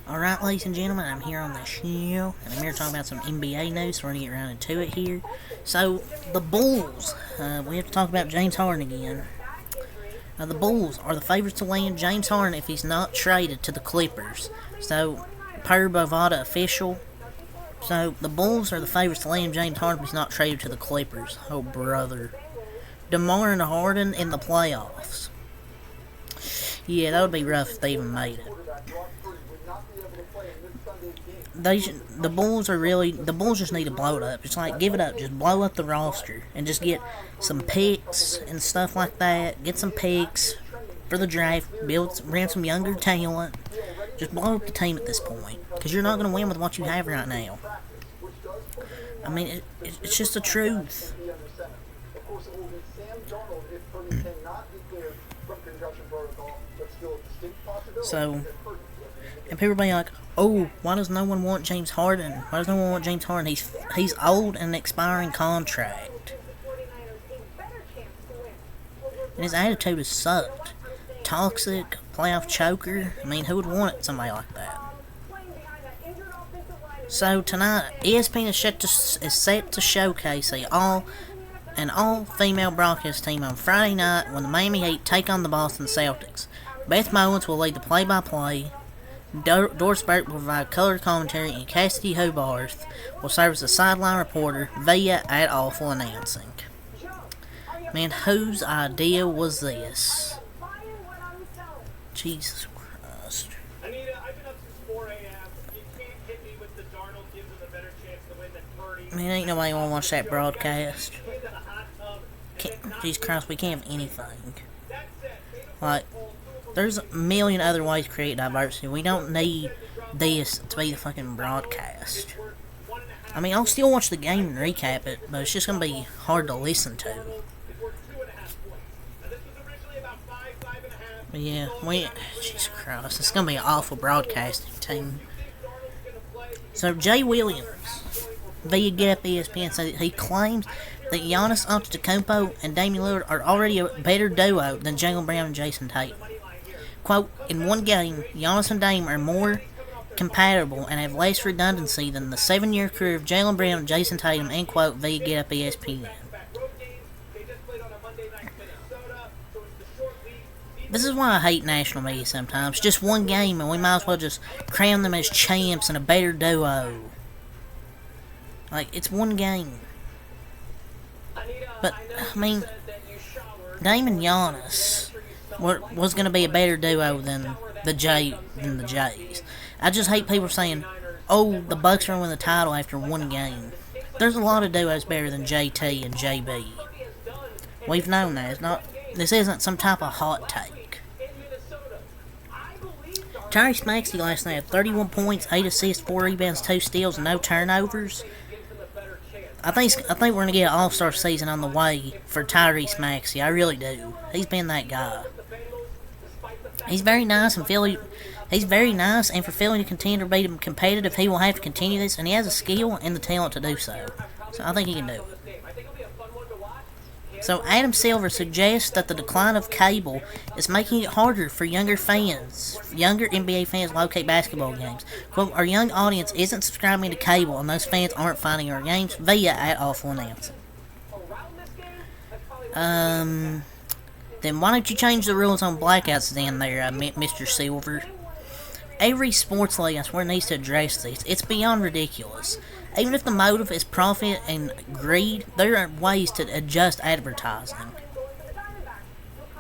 Alright, ladies and gentlemen, I'm here on the show, and I'm here to talk about some NBA news, so we're going to get right into it here. So, the Bulls, we have to talk about James Harden again. The Bulls are the favorites to land James Harden if he's not traded to the Clippers. So, per Bovada official, so the Bulls are the favorites to land James Harden if he's not traded to the Clippers. Oh, brother. DeMar and Harden in the playoffs. Yeah, that would be rough if they even made it. The Bulls just need to blow it up. Just like, give it up. Just blow up the roster. And just get some picks and stuff like that. Get some picks for the draft. Bring some younger talent. Just blow up the team at this point. Because you're not going to win with what you have right now. I mean, it's just the truth. So, and people be like, oh, why does no one want James Harden? Why does no one want James Harden? He's old and an expiring contract. And his attitude has sucked. Toxic, playoff choker. I mean, who would want somebody like that? So tonight, ESPN is set to showcase an all-female broadcast team on Friday night when the Miami Heat take on the Boston Celtics. Beth Mowins will lead the play-by-play. Doris Burke will provide color commentary, and Cassidy Hobarth will serve as a sideline reporter via at Awful announcing. Man, whose idea was this? Jesus Christ. Man, ain't nobody want to watch that broadcast. Jesus Christ, we can't have anything. Like, there's a million other ways to create diversity. We don't need this to be the fucking broadcast. I mean, I'll still watch the game and recap it, but it's just going to be hard to listen to. But yeah, Jesus Christ, it's going to be an awful broadcasting team. So, Jay Williams, via Get Up ESPN, said he claims that Giannis Antetokounmpo and Damian Lillard are already a better duo than Jaylen Brown and Jason Tatum. Quote, in one game, Giannis and Dame are more compatible and have less redundancy than the 7-year career of Jaylen Brown and Jason Tatum, end quote, via Get Up ESPN. This is why I hate national media sometimes. Just one game and we might as well just crown them as champs and a better duo. Like, it's one game. But, I mean, Dame and Giannis was going to be a better duo than the Jays. I just hate people saying, oh, the Bucks are going to win the title after one game. There's a lot of duos better than JT and JB. We've known that. This isn't some type of hot take. Tyrese Maxey last night had 31 points, 8 assists, 4 rebounds, 2 steals, and no turnovers. I think we're going to get an all-star season on the way for Tyrese Maxey. I really do. He's been that guy. He's very nice, and for Philly to continue to be competitive, he will have to continue this, and he has the skill and the talent to do so. So I think he can do it. So Adam Silver suggests that the decline of cable is making it harder for younger NBA fans to locate basketball games. Quote, our young audience isn't subscribing to cable and those fans aren't finding our games via at Awful announcing. Then why don't you change the rules on blackouts then there, Mr. Silver? Every sports league, I swear, needs to address this. It's beyond ridiculous. Even if the motive is profit and greed, there are ways to adjust advertising.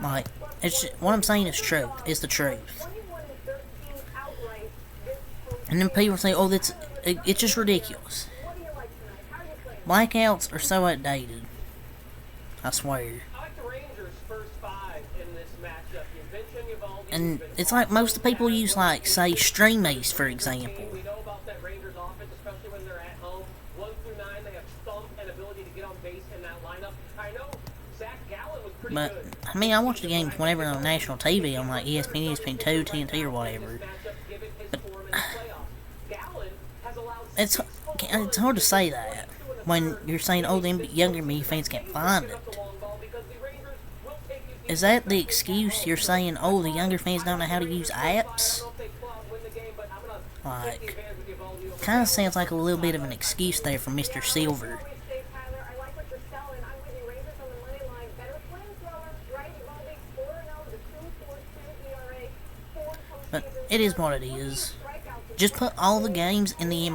Like, what I'm saying is truth. It's the truth. And then people say, oh, it's just ridiculous. Blackouts are so outdated. I swear. And it's like most of the people use, like, say, StreamEast, for example. But, I mean, I watch the games whenever on national TV on, like, ESPN, ESPN2, TNT, or whatever. But, it's hard to say that when you're saying, oh, the younger me fans can't find it. Is that the excuse you're saying, oh, the younger fans don't know how to use apps? Like, kind of sounds like a little bit of an excuse there from Mr. Silver. But it is what it is. Just put all the games in the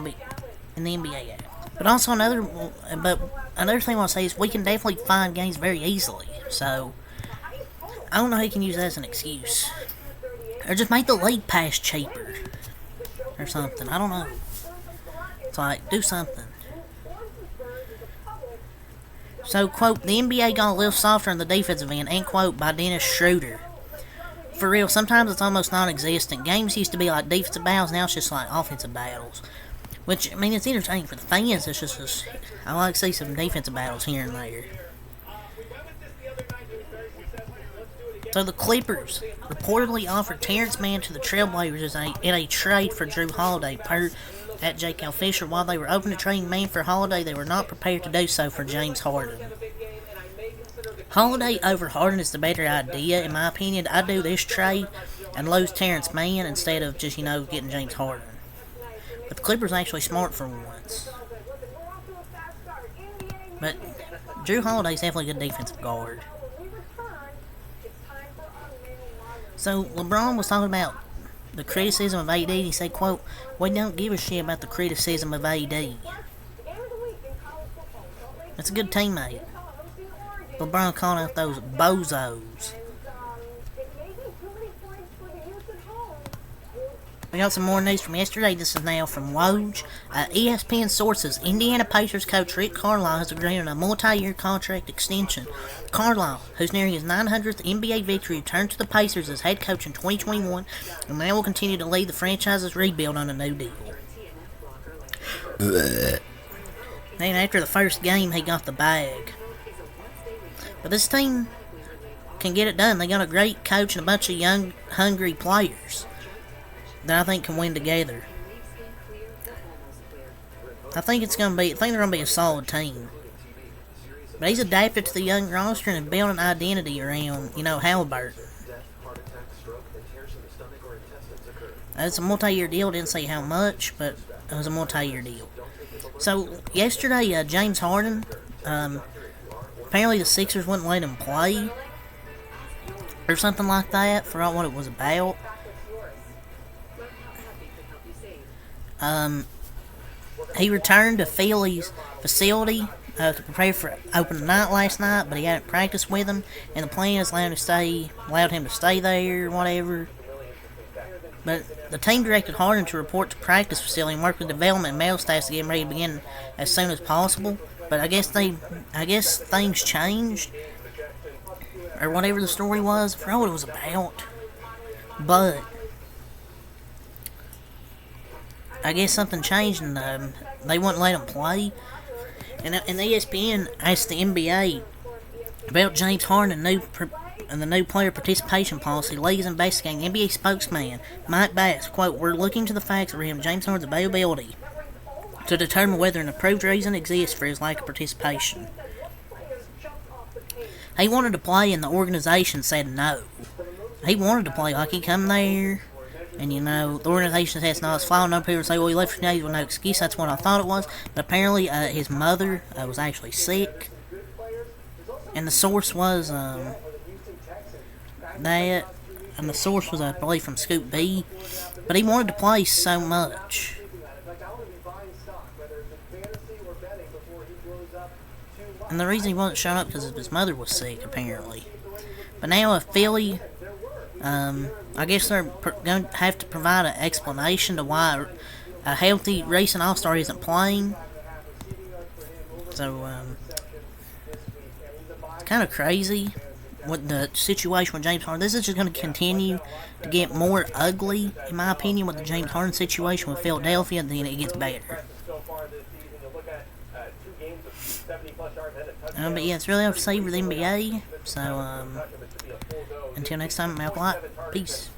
NBA app. But also another thing I want to say is we can definitely find games very easily. So I don't know how you can use that as an excuse. Or just make the league pass cheaper. Or something. I don't know. It's like, do something. So, quote, the NBA got a little softer in the defensive end, end quote, by Dennis Schroeder. For real, sometimes it's almost non-existent. Games used to be like defensive battles, now it's just like offensive battles. Which, I mean, it's entertaining for the fans. It's just I like to see some defensive battles here and there. So the Clippers reportedly offered Terrence Mann to the Trailblazers in a trade for Jrue Holiday, per at J. Cal Fisher. While they were open to trading Mann for Holiday, they were not prepared to do so for James Harden. Holiday over Harden is the better idea, in my opinion. I'd do this trade and lose Terrence Mann instead of just, getting James Harden. But the Clippers are actually smart for once. But Jrue Holiday's definitely a good defensive guard. So LeBron was talking about the criticism of AD. He said, quote, we don't give a shit about the criticism of AD. That's a good teammate. LeBron calling out those bozos. We got some more news from yesterday. This is now from Woj. ESPN sources. Indiana Pacers coach Rick Carlisle has agreed on a multi-year contract extension. Carlisle, who's nearing his 900th NBA victory, returned to the Pacers as head coach in 2021 and now will continue to lead the franchise's rebuild on a new deal. Then after the first game, he got the bag. But this team can get it done. They got a great coach and a bunch of young, hungry players that I think can win together. I think they're gonna be a solid team. But he's adapted to the young roster and built an identity around, Halliburton. It's a multi-year deal. Didn't say how much, but it was a multi-year deal. So yesterday, James Harden, apparently the Sixers wouldn't let him play or something like that. Forgot what it was about. He returned to Philly's facility to prepare for opening night last night, but he hadn't practiced with him, and the plan is allowed him to stay there, whatever. But the team directed Harden to report to practice facility and work with development and male staff to get him ready to begin as soon as possible. But I guess things changed, or whatever the story was. I forgot what it was about, but I guess something changed and they wouldn't let him play. And ESPN asked the NBA about James Harden and the new player participation policy. The league is investigating. The NBA spokesman Mike Bass, quote, we're looking to the facts around James Harden's availability to determine whether an approved reason exists for his lack of participation. He wanted to play and the organization said no. He wanted to play, like he come there. And the organization says no, it's fine. No people say, well, he left for days with no excuse. That's what I thought it was. But apparently, his mother was actually sick. And the source was, I believe, from Scoop B. But he wanted to play so much. And the reason he wasn't showing up because his mother was sick, apparently. But now, Philly, I guess they're going to have to provide an explanation to why a healthy recent All-Star isn't playing. So, it's kind of crazy with the situation with James Harden. This is just going to continue to get more ugly, in my opinion, with the James Harden situation with Philadelphia, and then it gets better. But yeah, it's really up to see for the NBA. So, until next time, I'm Malcolm Light. Peace.